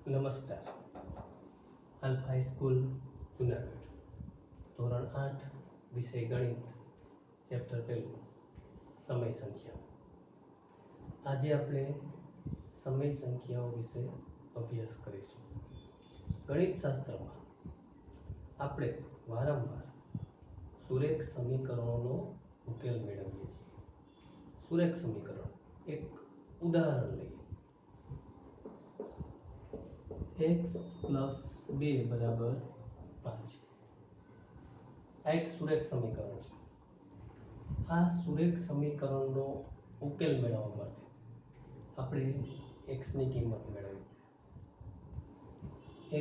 નમસ્કાર. Alpha high school Junagadh, ધોરણ 8, વિષય ગણિત, ચેપ્ટર 1, સમય સંખ્યા. આજે આપણે સમય સંખ્યાઓ વિશે અભ્યાસ કરીશું. ગણિત શાસ્ત્રમાં આપણે વારંવાર સુરેખ સમીકરણોનો ઉકેલ મેળવીએ છીએ. સુરેખ સમીકરણ, એક ઉદાહરણ લઈએ. x + 2 = 5. આ એક સુરેખ સમીકરણ છે. આ સુરેખ સમીકરણનો ઉકેલ મેળવવા માટે આપણે x ની કિંમત મેળવવી.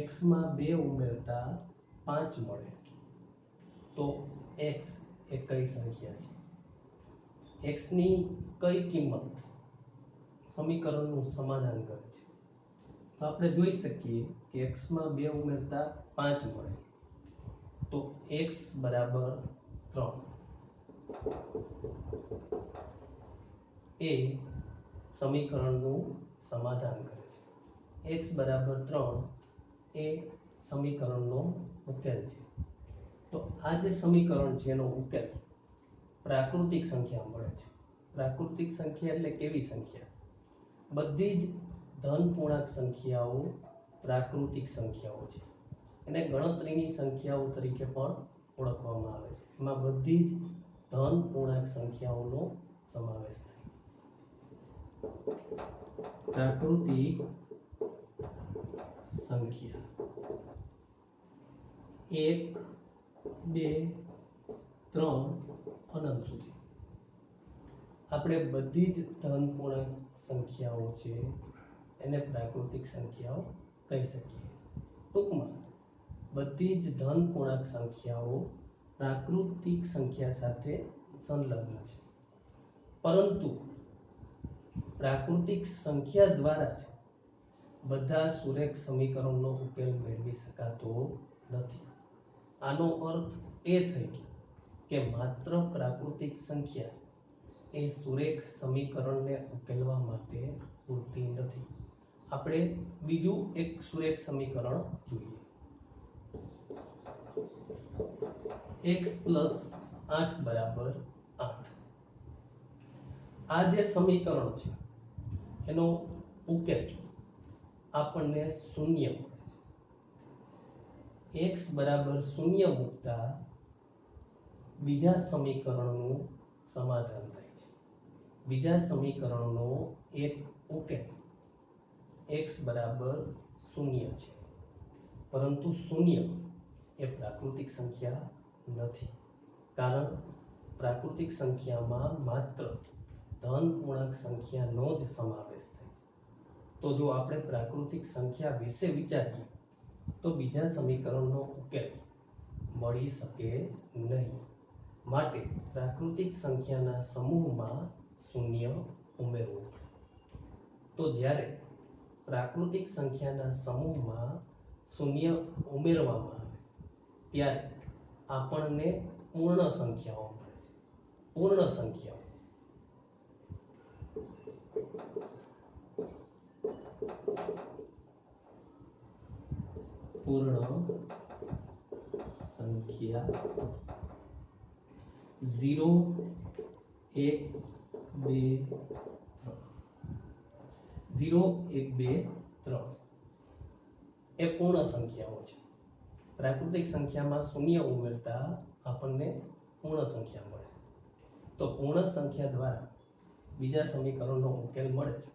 x માં 2 ઉમેરતા 5 મળે તો x એ કઈ સંખ્યા છે? x ની કઈ કિંમત સમીકરણનું સમાધાન કરે છે? તો આપણે જોઈ શકીએ કે x માં 2 ઉમેરતા 5 મળે તો x બરાબર 3 એ સમીકરણનું સમાધાન કરે છે. x બરાબર 3 એ સમીકરણનો ઉકેલ છે. તો આ જે સમીકરણ છે એનો ઉકેલ પ્રાકૃતિક સંખ્યા મળે છે. પ્રાકૃતિક સંખ્યા એટલે કેવી સંખ્યા? બધી જ ધન પૂર્ણાંક સંખ્યાઓ પ્રાકૃતિક સંખ્યાઓ છે. એને ગણતરીની સંખ્યાઓ તરીકે પણ ઓળખવામાં આવે છે. એમાં બધી જ ધન પૂર્ણાંક સંખ્યાઓનો સમાવેશ થાય. પ્રાકૃતિક સંખ્યા 1, 2, 3 અનંત સુધી. આપણે બધી જ ધન પૂર્ણાંક સંખ્યાઓ છે એને પ્રાકૃતિક સંખ્યાઓ કહી શકીએ. ટૂંકમાં બધી જ ધન પૂર્ણાંક સંખ્યાઓ પ્રાકૃતિક સંખ્યા સાથે સંલગ્ન છે. પરંતુ પ્રાકૃતિક સંખ્યા દ્વારા જ બધા સુરેખ સમીકરણનો ઉકેલ મેળવી શકાતો નથી. આનો અર્થ એ થયો કે માત્ર પ્રાકૃતિક સંખ્યા એ સુરેખ સમીકરણને ઉકેલવા માટે પૂરતી નથી. આપણે બીજું એક સુરેખ સમીકરણ જોઈએ. x + 8 = 8. આ જે સમીકરણ છે એનો ઉકેલ આપણને 0 મળે છે. x બરાબર 0 મૂકતા બીજા સમીકરણનું સમાધાન થાય છે. બીજા સમીકરણનો એક ઉકેલ x બરાબર 0 છે. પરંતુ 0 એ પ્રાકૃતિક સંખ્યા નથી. કારણ પ્રાકૃતિક સંખ્યામાં માત્ર ધન પૂર્ણાંક સંખ્યાનો જ સમાવેશ થાય છે. તો જો આપણે પ્રાકૃતિક સંખ્યા વિશે વિચારીએ તો બીજા સમીકરણનો ઉકેલ મળી શકે નહીં. માટે પ્રાકૃતિક સંખ્યાના સમૂહમાં 0 ઉમેરવું પડે. તો જ્યારે પ્રાકૃતિક સંખ્યાના સમૂહમાં 0 ઉમેરવામાં આવે ત્યારે આપણને પૂર્ણ સંખ્યાઓ મળે છે. પૂર્ણ સંખ્યાઓ સંખ્યા 0, 1, 2, 3. 0, 1, 2, 3 એ પૂર્ણ સંખ્યાઓ છે. પ્રાકૃતિક સંખ્યામાં 0 ઉમેરતા આપણને પૂર્ણ સંખ્યા મળે. તો પૂર્ણ સંખ્યા દ્વારા બીજા સમીકરણનો ઉકેલ મળે છે.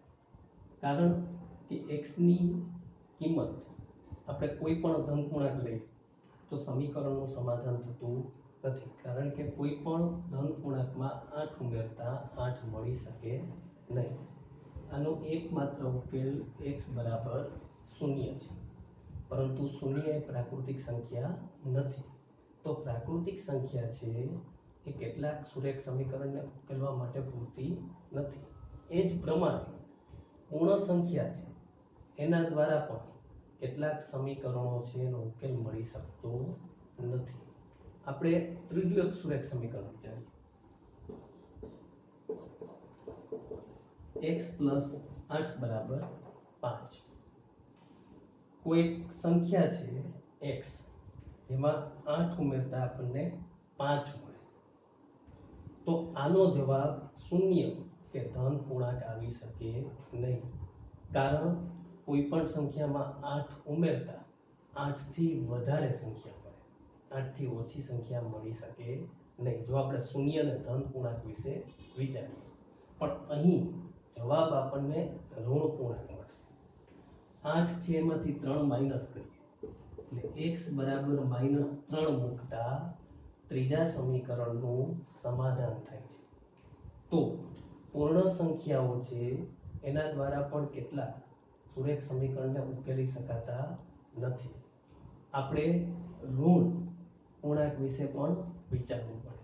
કારણ કે x ની કિંમત આપણે કોઈ પણ ધન પૂર્ણાંક લઈએ તો સમીકરણનું સમાધાન થતું નથી. કારણ કે કોઈ પણ ધન પૂર્ણાંકમાં 8 ઉમેરતા 8 મળી શકે નહીં. આનો એકમાત્ર ઉકેલ x બરાબર 0 છે. પરંતુ 0 એ પ્રાકૃતિક સંખ્યા નથી. તો પ્રાકૃતિક સંખ્યા છે એ કેટલાક સુરેખ સમીકરણને ઉકેલવા માટે પૂરતી નથી. એ જ પ્રમાણે પૂર્ણ સંખ્યા છે એના દ્વારા પણ કેટલાક સમીકરણો છે એનો ઉકેલ મળી શકતો નથી. આપણે ત્રીજું એક સુરેખ સમીકરણ વિચારીએ. x + 8 = 5. કોઈ સંખ્યા છે x જેમાં 8 ઉમેરતા આપણને 5 મળે તો આનો જવાબ શૂન્ય કે ધન પૂર્ણાંક આવી શકે નહીં, કારણ કોઈ પણ સંખ્યામાં 8 ઉમેરતા 8 થી વધારે સંખ્યા મળે, 8 થી ઓછી સંખ્યા મળી શકે નહીં જો આપણે શૂન્ય અને ધન પૂર્ણાંક વિશે વિચારીએ. પણ અહીં જવાબ આપણને ઋણ પૂર્ણાંક મળશે. 8 છે એમાંથી 3 માઈનસ કરીએ એટલે x બરાબર -3 મૂકતા ત્રીજા સમીકરણનું સમાધાન થાય છે. તો પૂર્ણ સંખ્યાઓ છે એના દ્વારા પણ કેટલા સુરેખ સમીકરણને ઉકેલી શકાતા નથી. આપણે ઋણ પૂર્ણાંક વિશે પણ વિચારવું પડે.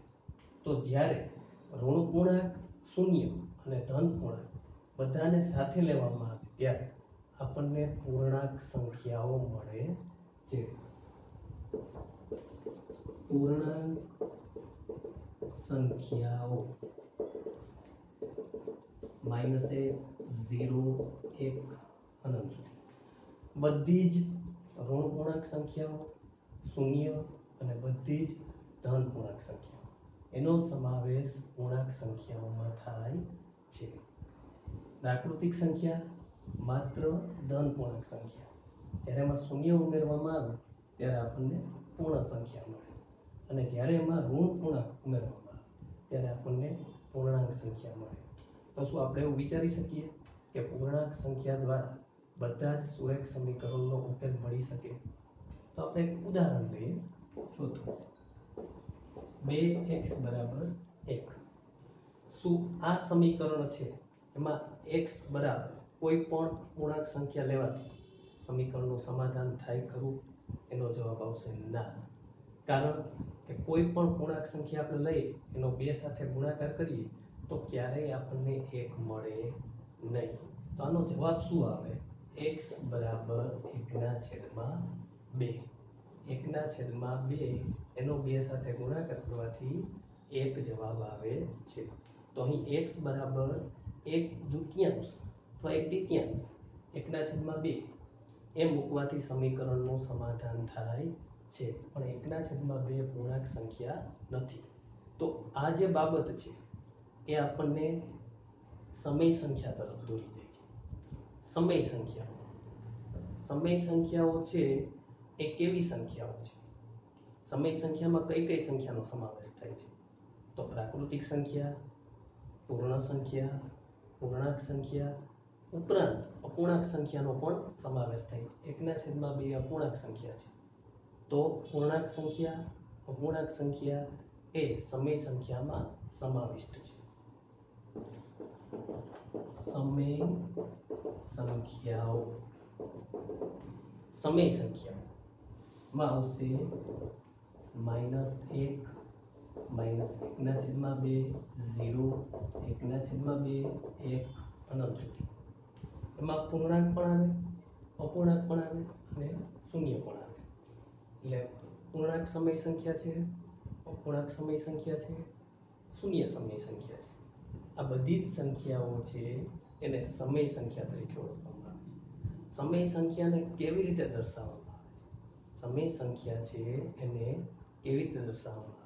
તો જ્યારે ઋણ પૂર્ણાંક શૂન્ય અને ધન પૂર્ણાંક બધાને સાથે લેવામાં આવે ત્યારે આપણને પૂર્ણાંક સંખ્યાઓ મળે છે. પૂર્ણાંક સંખ્યાઓ -1 0 1 અનંત બધી જ ઋણ પૂર્ણાંક સંખ્યાઓ શૂન્ય અને બધી જ ધન પૂર્ણાંક સંખ્યાઓ એનો સમાવેશ પૂર્ણાંક સંખ્યાઓમાં થાય છે. પ્રાકૃતિક સંખ્યા માત્ર ધન પૂર્ણાંક સંખ્યા, જ્યારે એમાં શૂન્ય ઉમેરવામાં આવે ત્યારે આપણને પૂર્ણ સંખ્યા મળે અને જ્યારે એમાં ઋણ પૂર્ણાંક ઉમેરવામાં આવે ત્યારે આપણને પૂર્ણાંક સંખ્યા મળે. તો શું આપણે એવું વિચારી શકીએ કે પૂર્ણાંક સંખ્યા દ્વારા બધા જ સુરેખ સમીકરણનો ઉકેલ મળી શકે? તો આપણે એક ઉદાહરણ લઈએ. ચોથું 2x બરાબર 1. શું આ સમીકરણ છે એમાં x બરાબર કોઈ પણ પૂર્ણાંક સંખ્યા લેવાથી સમીકરણનું સમાધાન થાય ખરું? એનો જવાબ આવશે ના, કારણ કે કોઈ પણ પૂર્ણાંક સંખ્યા આપણે લઈએ એનો 2 સાથે ગુણાકાર કરીએ તો ક્યારેય આપણને 1 મળે નહીં. તો આનો જવાબ શું આવે? x બરાબર 1/2. 1/2 એનો 2 સાથે ગુણાકાર કરવાથી 1 જવાબ આવે છે. તો અહીં x બરાબર 1/2 અથવા 1/3 1/2 એમ મૂકવાથી સમીકરણનું સમાધાન થાય છે. પણ 1/2 પૂર્ણાંક સંખ્યા નથી. તો આ જે બાબત છે એ આપણને સમય સંખ્યા તરફ દોરી જાય છે. સમય સંખ્યાઓ છે એ કેવી સંખ્યાઓ છે? સમય સંખ્યામાં કઈ કઈ સંખ્યાનો સમાવેશ થાય છે? તો પ્રાકૃતિક સંખ્યા, પૂર્ણ સંખ્યા, પૂર્ણાંક સંખ્યા ઉપરાંત અપૂર્ણાંક સંખ્યાનો પણ સમાવેશ થાય છે. 1/2 અપૂર્ણાંક સંખ્યા છે. તો પૂર્ણાંક સંખ્યા, અપૂર્ણાંક સંખ્યા એ સમય સંખ્યામાં સમાવિષ્ટ છે. સમય સંખ્યાઓમાં આવશે -1 -1/2 0 1/2 1 અનંત સુધી. એમાં પૂર્ણાંક પણ આવે, અપૂર્ણાંક પણ આવે અને શૂન્ય પણ આવે. એટલે પૂર્ણાંક સમય સંખ્યા છે, અપૂર્ણાંક સમય સંખ્યા છે, શૂન્ય સમય સંખ્યા છે. આ બધી જ સંખ્યાઓ છે એને સમય સંખ્યા તરીકે ઓળખવામાં આવે છે. સમય સંખ્યાને કેવી રીતે દર્શાવવામાં આવે છે? સમય સંખ્યા છે એને કેવી રીતે દર્શાવવામાં આવે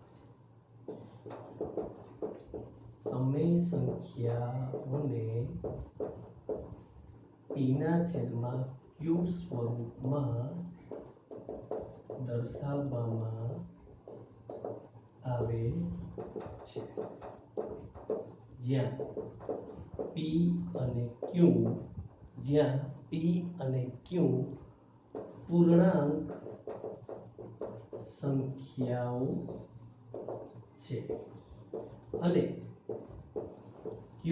છે? સમય સંખ્યાઓને p/q સ્વરૂપમાં દર્શાવવામાં આવે છે, જ્યાં p અને q પૂર્ણાંક સંખ્યાઓ છે અને q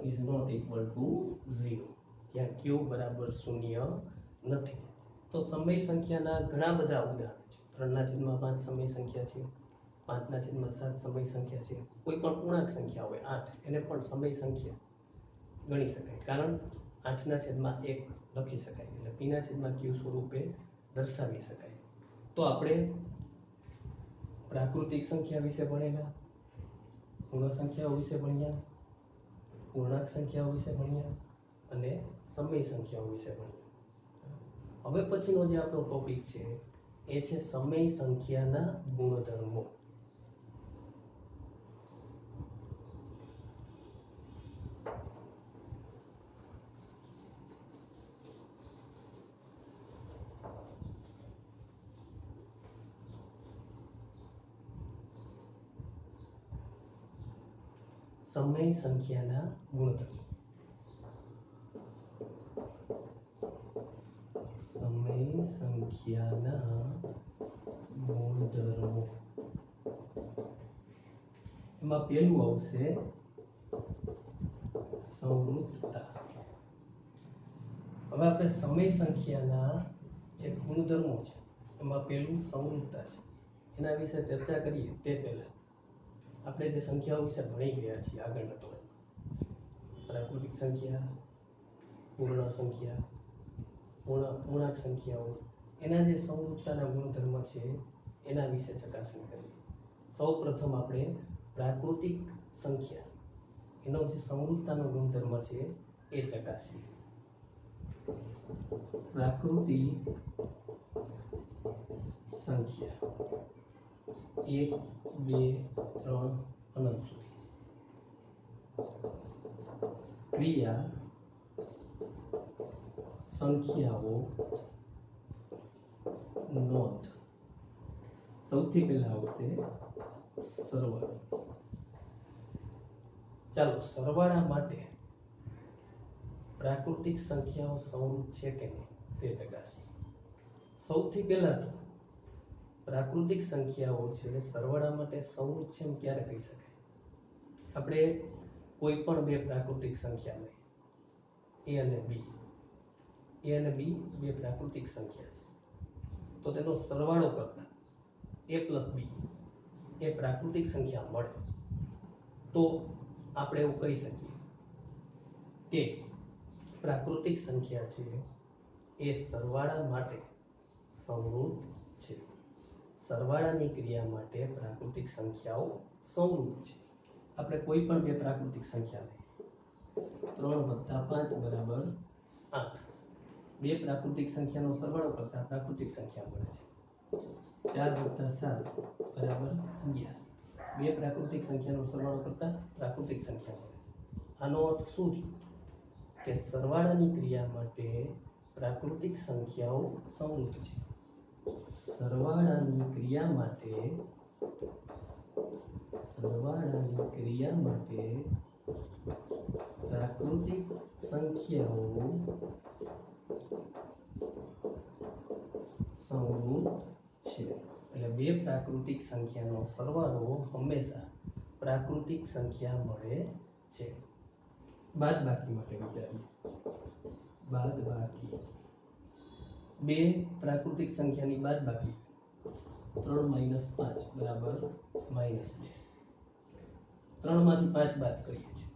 is not equal to 0, જ્યાં q બરાબર 0 નથી. તો સમય સંખ્યાના ઘણા બધા ઉદાહરણ છે. 3/5 સમય સંખ્યા છે, 5/7 સમય સંખ્યા છે. કોઈ પણ પૂર્ણાંક સંખ્યા હોય 8 એને પણ સમય સંખ્યા ગણી શકાય, કારણ 8/1 લખી શકાય એટલે p/q સ્વરૂપે દર્શાવી શકાય. તો આપણે પ્રાકૃતિક સંખ્યા વિશે ભણેલા, પૂર્ણ સંખ્યાઓ વિશે ભણ્યા, પૂર્ણાંક સંખ્યાઓ વિશે ભણ્યા અને સમય સંખ્યાઓ વિશે ભણ્યા. હવે પછીનો જે આપણો ટોપિક છે એ છે સમય સંખ્યાના ગુણધર્મો. સમય સંખ્યાના ગુણધર્મો. સમય સંખ્યાના ગુણધર્મો એમાં પહેલું આવશે સંવૃત્તતા. હવે આપણે સમય સંખ્યાના જે ગુણધર્મો છે એમાં પહેલું સંવૃત્તતા છે, એના વિશે ચર્ચા કરીએ તે પહેલા આપણે જે સંખ્યાઓ વિશે ભણી ગયા છીએ આગળના ધોરણમાં, પ્રાકૃતિક સંખ્યા, પૂર્ણ સંખ્યા, પૂર્ણાંક સંખ્યાઓ, એના જે સંવૃત્તતાના ગુણધર્મ છે એના વિશે ચકાસણી કરીએ. સૌપ્રથમ આપણે પ્રાકૃતિક સંખ્યા એનો જે સંવૃત્તતાનો ગુણધર્મ છે એ ચકાસીએ. પ્રાકૃતિક સંખ્યા 1, 2, 3 અનંત સુધી. ક્રિયા સંખ્યાઓ નોંધ. સૌથી પહેલા આવશે સરવાળો. ચાલો સરવાળા માટે પ્રાકૃતિક સંખ્યાઓ સંવૃત્ત છે કે નહીં તે ચકાસીએ. સૌથી પહેલા તો પ્રાકૃતિક સંખ્યાઓ છે સરવાળા માટે સંવૃત્ત છે એમ ક્યારે કહી શકાય? આપણે કોઈ પણ બે પ્રાકૃતિક સંખ્યા લઈએ, a અને b. a અને b બે પ્રાકૃતિક સંખ્યા છે, તો તેનો સરવાળો કરતા a plus b એ પ્રાકૃતિક સંખ્યા મળે તો આપણે એવું કહી શકીએ કે પ્રાકૃતિક સંખ્યા છે એ સરવાળા માટે સંવૃત્ત છે. સરવાળાની ક્રિયા માટે પ્રાકૃતિક સંખ્યાઓ સંવૃત્ત છે. આપણે કોઈ પણ બે પ્રાકૃતિક સંખ્યા લઈએ, 3 + 5 = 8. બે પ્રાકૃતિક સંખ્યાનો સરવાળો કરતા પ્રાકૃતિક સંખ્યા મળે છે. 4 + 7 = 11. બે પ્રાકૃતિક સંખ્યાનો સરવાળો કરતા પ્રાકૃતિક સંખ્યા મળે છે. આનો અર્થ શું થયો કે સરવાળાની ક્રિયા માટે પ્રાકૃતિક સંખ્યાઓ સંવૃત્ત છે. સરવાળાની ક્રિયા માટે પ્રાકૃતિક સંખ્યાઓ સંવૃત્ત છે. એટલે બે પ્રાકૃતિક સંખ્યાનો સરવાળો હંમેશા પ્રાકૃતિક સંખ્યા મળે છે. બાદબાકી માટે વિચારીએ. બાદબાકી બે પ્રાકૃતિક સંખ્યાની બાદબાકી 3 - 5 = -2. 3 માંથી 5 બાદ કરીએ છીએ.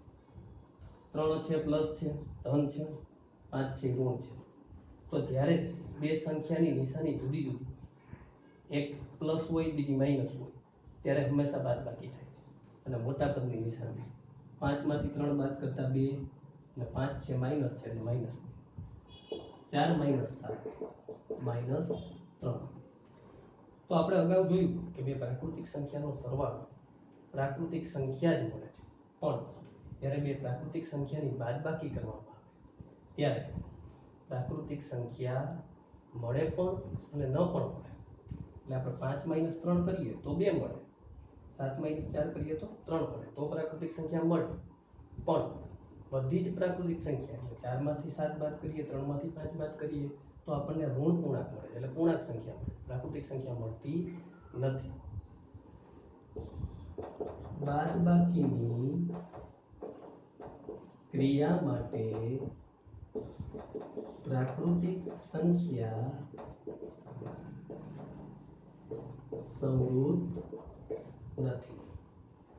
3 છે પ્લસ છે, ધન છે, 5 છે ઋણ છે. તો જ્યારે બે સંખ્યાની નિશાની જુદી જુદી, એક પ્લસ હોય બીજી માઇનસ હોય, ત્યારે હંમેશા બાદબાકી થાય છે. અને મોટા પદની નિશાની 5 માંથી 3 બાદ કરતા 2 અને 5 છે માઇનસ છે એટલે -2. 4 - 7 -3. તો આપણે અગાઉ જોયું કે બે પ્રાકૃતિક સંખ્યાનો સરવાળો પ્રાકૃતિક સંખ્યા જ મળે છે, પણ જ્યારે બે પ્રાકૃતિક સંખ્યાની બાદબાકી કરવામાં આવે ત્યારે પ્રાકૃતિક સંખ્યા મળે પણ અને ન પણ મળે. એટલે આપણે 5 - 3 કરીએ તો 2 મળે, 7 - 4 કરીએ તો 3 મળે, તો પ્રાકૃતિક સંખ્યા મળે. પણ બધી જ પ્રાકૃતિક સંખ્યા એટલે 4 માંથી 7 બાદ કરીએ, 3 માંથી 5 બાદ કરીએ તો આપણને ઋણ પૂર્ણાંક મળે, એટલે પૂર્ણાંક સંખ્યા મળે, પ્રાકૃતિક સંખ્યા મળતી નથી. બાદબાકીની ક્રિયા માટે પ્રાકૃતિક સંખ્યા સંવૃત્ત નથી.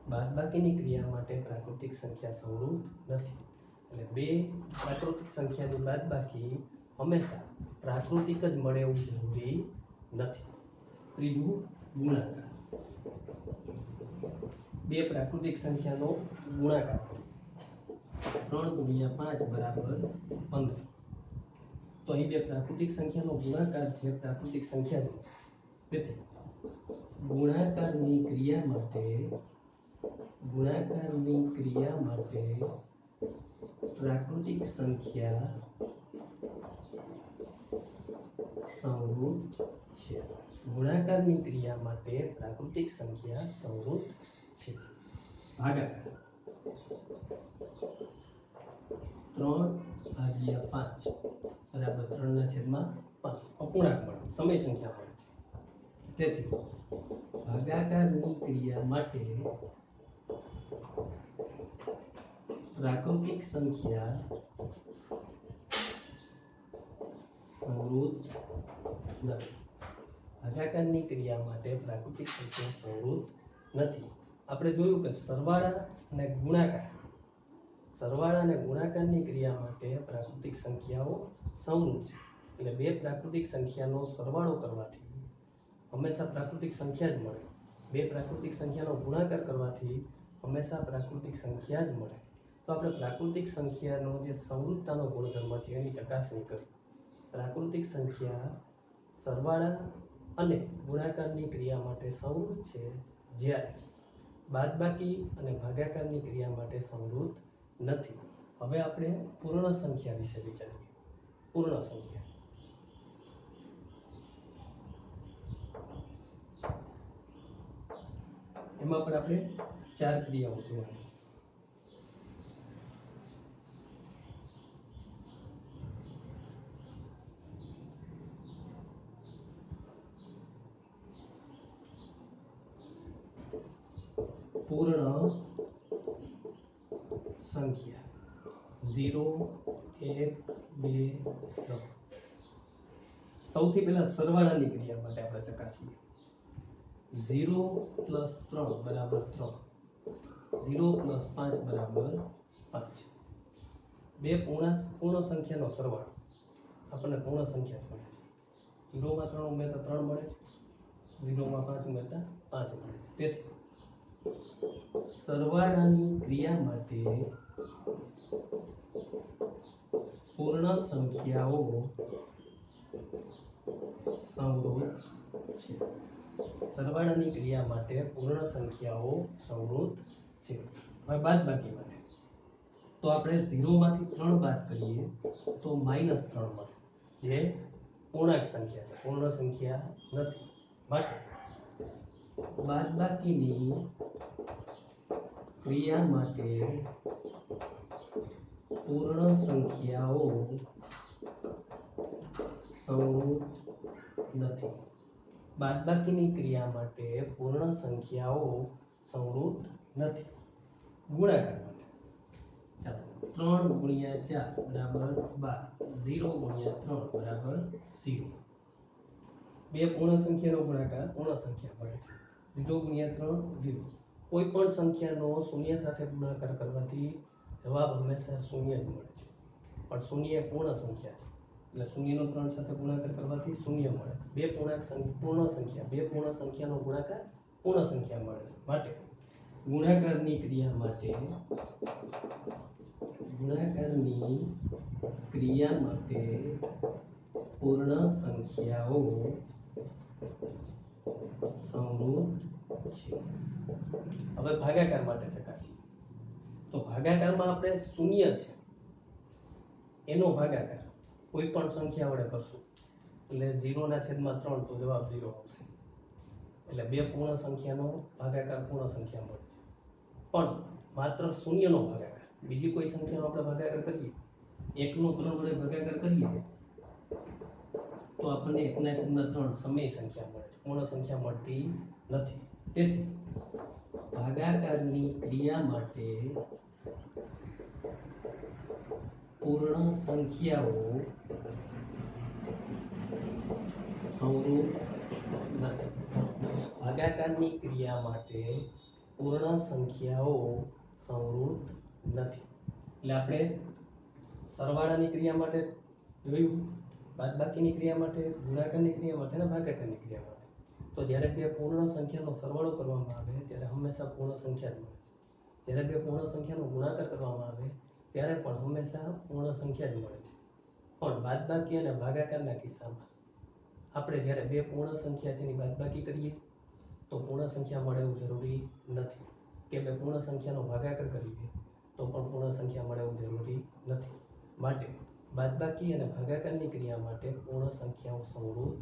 બાદબાકીની ક્રિયા માટે પ્રાકૃતિક સંખ્યા સંવૃત્ત નથી. એટલે બે પ્રાકૃતિક સંખ્યાની બાદબાકી હંમેશા પ્રાકૃતિક જ મળે એવું જરૂરી નથી. ત્રીજું ગુણાકાર. બે પ્રાકૃતિક સંખ્યાનો ગુણાકાર 3 × 5 = 15. તો અહીં બે પ્રાકૃતિક સંખ્યાનો ગુણાકાર છે પ્રાકૃતિક સંખ્યા છે. તેથી ગુણાકારની ક્રિયા માટે પ્રાકૃતિક સંખ્યા સંવૃત છે. ગુણાકારની ક્રિયા માટે પ્રાકૃતિક સંખ્યા સંવૃત છે. ભાગાકાર 3/5 બરાબર 3/5 અપૂર્ણાંક મળે, સમય સંખ્યા મળે. તેથી ભાગાકારની ક્રિયા માટે પ્રાકૃતિક સંખ્યા સંવૃત નથી. ભાગાકારની ક્રિયા માટે પ્રાકૃતિક સંખ્યા સંવૃત નથી. આપણે જોયું કે સરવાળા અને ગુણાકારની ક્રિયા માટે પ્રાકૃતિક સંખ્યાઓ સંવૃત છે. એટલે બે પ્રાકૃતિક સંખ્યાનો સરવાળો કરવાથી હંમેશા પ્રાકૃતિક સંખ્યા જ મળે. બે પ્રાકૃતિક સંખ્યાનો ગુણાકાર કરવાથી હંમેશા પ્રાકૃતિક સંખ્યા જ મળે. તો આપણે પ્રાકૃતિક સંખ્યાનો જે સંવૃતતાનો ગુણધર્મ છે એની ચકાસણી કરી. પ્રાકૃતિક સંખ્યા સરવાળા અને ગુણાકારની ક્રિયા માટે સંવૃત છે, જ્યારે બાદબાકી અને ભાગાકારની ક્રિયા માટે સંવૃત નથી. હવે આપણે પૂર્ણ સંખ્યા વિશે વિચારીએ. પૂર્ણ સંખ્યા એમાં પણ આપણે ચાર ક્રિયાઓ જોવાની. પૂર્ણ સંખ્યા 0 1 2 3. સૌથી પહેલા સરવાળાની ક્રિયા માટે આપણે ચકાસીએ. 0 + 3 બરાબર 3, 0 + 5 બરાબર 5. બે પૂર્ણ સંખ્યાનો સરવાળો આપણને પૂર્ણ સંખ્યા મળે છે. 0 માં 3 ઉમેરતા 3 મળે છે, 0 માં 5 ઉમેરતા 5 મળે છે. તેથી સરવાળાની ક્રિયા માટે પૂર્ણ સંખ્યાઓ સંવૃત છે. સરવાળાની ક્રિયા માટે પૂર્ણ સંખ્યાઓ સંવૃત છે. હવે બાદબાકી માટે તો આપણે 0 માંથી 3 બાદ કરીએ તો -3 મળે, જે પૂર્ણાંક સંખ્યા છે, પૂર્ણ સંખ્યા નથી. માટે બાદબાકીની ક્રિયા માટે પૂર્ણ સંખ્યાઓ સંવૃત નથી. બાદબાકીની ક્રિયા માટે પૂર્ણ સંખ્યાઓ સંવૃત નથી. ગુણાકાર માટે ચાલો 3 × 4 બરાબર 12, 0 × 3 બરાબર 0. બે પૂર્ણ સંખ્યાનો ગુણાકાર પૂર્ણ સંખ્યા મળે છે. 0 × 3 0. કોઈ પણ સંખ્યાનો શૂન્ય સાથે ગુણાકાર કરવાથી જવાબ હંમેશા શૂન્ય જ મળે છે. પણ શૂન્ય એ પૂર્ણ સંખ્યા છે, એટલે શૂન્યનો 3 સાથે ગુણાકાર કરવાથી શૂન્ય મળે છે. બે પૂર્ણ સંખ્યાનો ગુણાકાર પૂર્ણ સંખ્યા મળે છે. માટે ગુણાકારની ક્રિયા માટે પૂર્ણ સંખ્યાઓ સંવૃત છે. હવે ભાગાકાર માટે ચકાસીએ. તો ભાગાકારમાં આપણે શૂન્ય છે એનો ભાગાકાર કોઈ પણ સંખ્યા વડે કરશું એટલે 0/3 તો જવાબ 0 આવશે. એટલે બે પૂર્ણ સંખ્યાનો ભાગાકાર પૂર્ણ સંખ્યા મળે છે. પણ માત્ર શૂન્યનો ભાગાકાર, બીજી કોઈ સંખ્યાનો આપણે ભાગાકાર કરીએ, 1નો 3 વડે ભાગાકાર કરીએ તો આપણને 1/3 સમય સંખ્યા મળે છે, પૂર્ણ સંખ્યા મળતી નથી. તેથી ભાગાકારની ક્રિયા માટે પૂર્ણ સંખ્યાઓ સંવૃત નથી. ભાગાકારની ક્રિયા માટે પૂર્ણ સંખ્યાઓ સંવૃત નથી. એટલે આપણે સરવાળાની ક્રિયા માટે જોયું, બાદબાકીની ક્રિયા માટે, ગુણાકારની ક્રિયા માટે અને ભાગાકારની ક્રિયા માટે. તો જ્યારે બે પૂર્ણ સંખ્યાનો સરવાળો કરવામાં આવે ત્યારે હંમેશા પૂર્ણ સંખ્યા જ મળે છે. જ્યારે બે પૂર્ણ સંખ્યાનો ગુણાકાર કરવામાં આવે ત્યારે પણ હંમેશા પૂર્ણ સંખ્યા જ મળે છે. પણ બાદબાકી અને ભાગાકારના કિસ્સામાં આપણે જ્યારે બે પૂર્ણ સંખ્યા છે એની બાદબાકી કરીએ તો પૂર્ણ સંખ્યા મળે એવું જરૂરી નથી, કે બે પૂર્ણ સંખ્યાનો ભાગાકાર કરીએ તો પણ પૂર્ણ સંખ્યા મળે એવું જરૂરી નથી. માટે બાદબાકી અને ભાગાકારની ક્રિયા માટે પૂર્ણ સંખ્યાઓ સંવૃત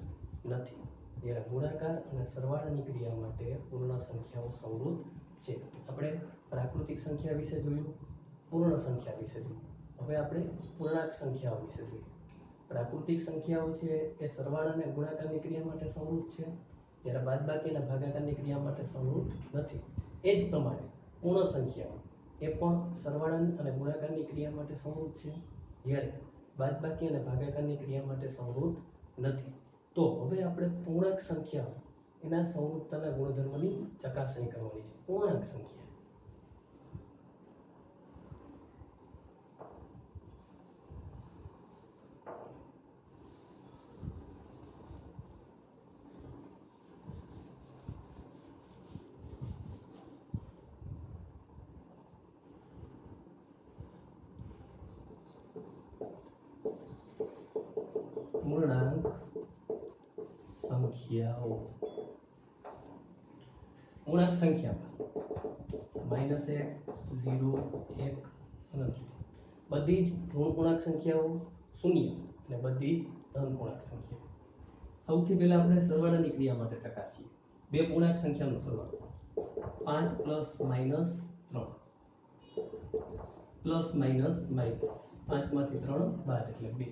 નથી, જ્યારે ગુણાકાર અને સરવાળાની ક્રિયા માટે પૂર્ણ સંખ્યાઓ સંવૃત છે. આપણે પ્રાકૃતિક સંખ્યા વિશે જોયું, પૂર્ણ સંખ્યા વિશે જોયું. હવે આપણે પૂર્ણાંક સંખ્યાઓ વિશે જોઈએ. પ્રાકૃતિક સંખ્યાઓ છે એ સરવાળા અને ગુણાકારની ક્રિયા માટે સંવૃત છે, જ્યારે બાદબાકી અને ભાગાકારની ક્રિયા માટે સંવૃત નથી. એ જ પ્રમાણે પૂર્ણ સંખ્યાઓ એ પણ સરવાળા અને ગુણાકારની ક્રિયા માટે સંવૃત છે, જ્યારે બાદબાકી અને ભાગાકારની ક્રિયા માટે સંવૃત નથી. તો હવે આપણે પૂર્ણાંક સંખ્યાઓ એના સંવૃતતાના ગુણધર્મની ચકાસણી કરવાની છે. પૂર્ણાંક સંખ્યા પૂર્ણાંક સંખ્યાઓ પૂર્ણાંક સંખ્યામાં -1, 0, 1 અનંત બધી જ ઋણ પૂર્ણાંક સંખ્યાઓ, શૂન્ય અને બધી જ ધન પૂર્ણાંક સંખ્યાઓ. સૌથી પહેલા આપણે સરવાળાની ક્રિયા માટે ચકાસીએ. બે પૂર્ણાંક સંખ્યાનો સરવાળો 5 + -3 પ્લસ માઇનસ માઇનસ 5 માંથી 3 12 એટલે 2.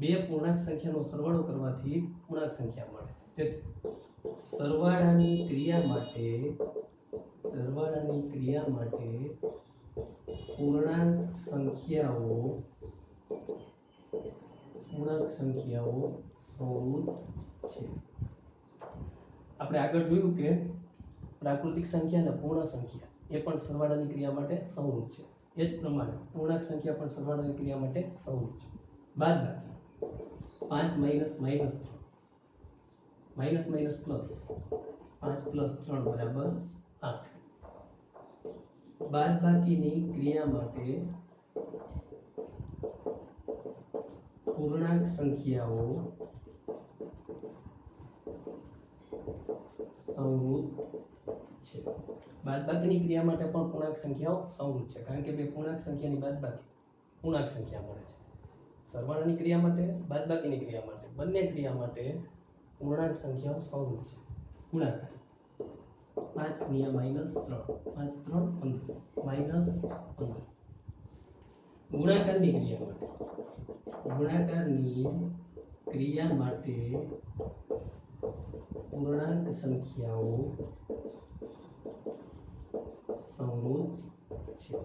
બે પૂર્ણાંક સંખ્યાનો સરવાળો કરવાથી પૂર્ણાંક સંખ્યા મળે છે. તેથી સરવાળાની ક્રિયા માટે પૂર્ણાંક સંખ્યાઓ સંવૃત છે. આપણે આગળ જોયું કે પ્રાકૃતિક સંખ્યા અને પૂર્ણ સંખ્યા એ પણ સરવાળાની ક્રિયા માટે સંવૃત છે. એ જ પ્રમાણે પૂર્ણાંક સંખ્યા પણ સરવાળાની ક્રિયા માટે સંવૃત છે. બાદબાકી 5 - -3 માઇનસ માઇનસ પ્લસ 5 + 3 = 8. બાદબાકીની ક્રિયા માટે પૂર્ણાંક સંખ્યાઓ સંવૃત છે. બાદબાકીની ક્રિયા માટે પણ પૂર્ણાંક સંખ્યાઓ સંવૃત છે, કારણ કે બે પૂર્ણાંક સંખ્યાની બાદબાકી પૂર્ણાંક સંખ્યા મળે છે. સરવાળાની ક્રિયા માટે, બાદબાકીની ક્રિયા માટે, બંને ક્રિયા માટે પૂર્ણાંક સંખ્યાઓ સંવૃત છે. ગુણાકાર 5 × -3 5 × 3 = -15. ગુણાકારની ક્રિયા માટે પૂર્ણાંક સંખ્યાઓ સંવૃત છે.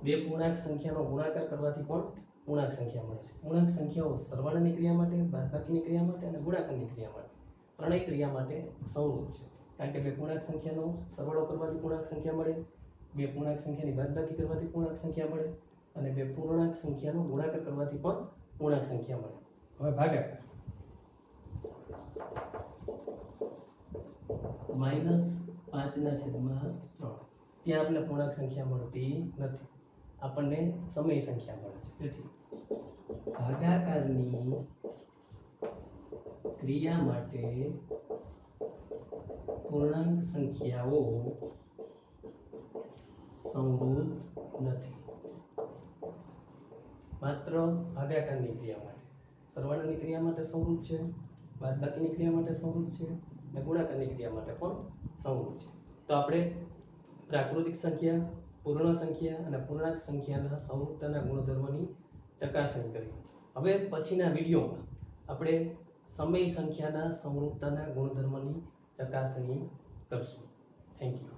બે પૂર્ણાંક સંખ્યાનો ગુણાકાર કરવાથી પણ પૂર્ણાંક સંખ્યા મળે છે. પૂર્ણાંક સંખ્યાઓ સરવાળાની ક્રિયા માટે, બાદબાકીની ક્રિયા માટે અને ગુણાકારની ક્રિયા માટે ત્રણેય ક્રિયા માટે સંવૃત છે. કારણ કે બે પૂર્ણાંક સંખ્યાનો સરવાળો કરવાથી પૂર્ણાંક સંખ્યા મળે, બે પૂર્ણાંક સંખ્યાની બાદબાકી કરવાથી પૂર્ણાંક સંખ્યા મળે અને બે પૂર્ણાંક સંખ્યાનો ગુણાકાર કરવાથી પણ પૂર્ણાંક સંખ્યા મળે. હવે ભાગાકાર -5/3 ત્યાં આપણે પૂર્ણાંક સંખ્યા મળતી નથી, આપણને સમય સંખ્યા મળે છે. તેથી ભાગાકારની ક્રિયા માટે પૂર્ણાંક સંખ્યાઓ સંવૃત નથી. માત્ર ભાગાકારની ક્રિયા માટે, સરવાળાની ક્રિયા માટે સંવૃત છે, બાદબાકીની ક્રિયા માટે સંવૃત છે અને ગુણાકારની ક્રિયા માટે પણ સંવૃત છે. તો આપણે પ્રાકૃતિક સંખ્યા, પૂર્ણ સંખ્યા અને પૂર્ણાંક સંખ્યાના સંવૃતતાના ગુણધર્મોની ચકાસણી કરી. હવે પછીના વિડીયોમાં આપણે સમય સંખ્યાના સંવૃતતાના ગુણધર્મોની ચકાસણી કરશું. Thank you.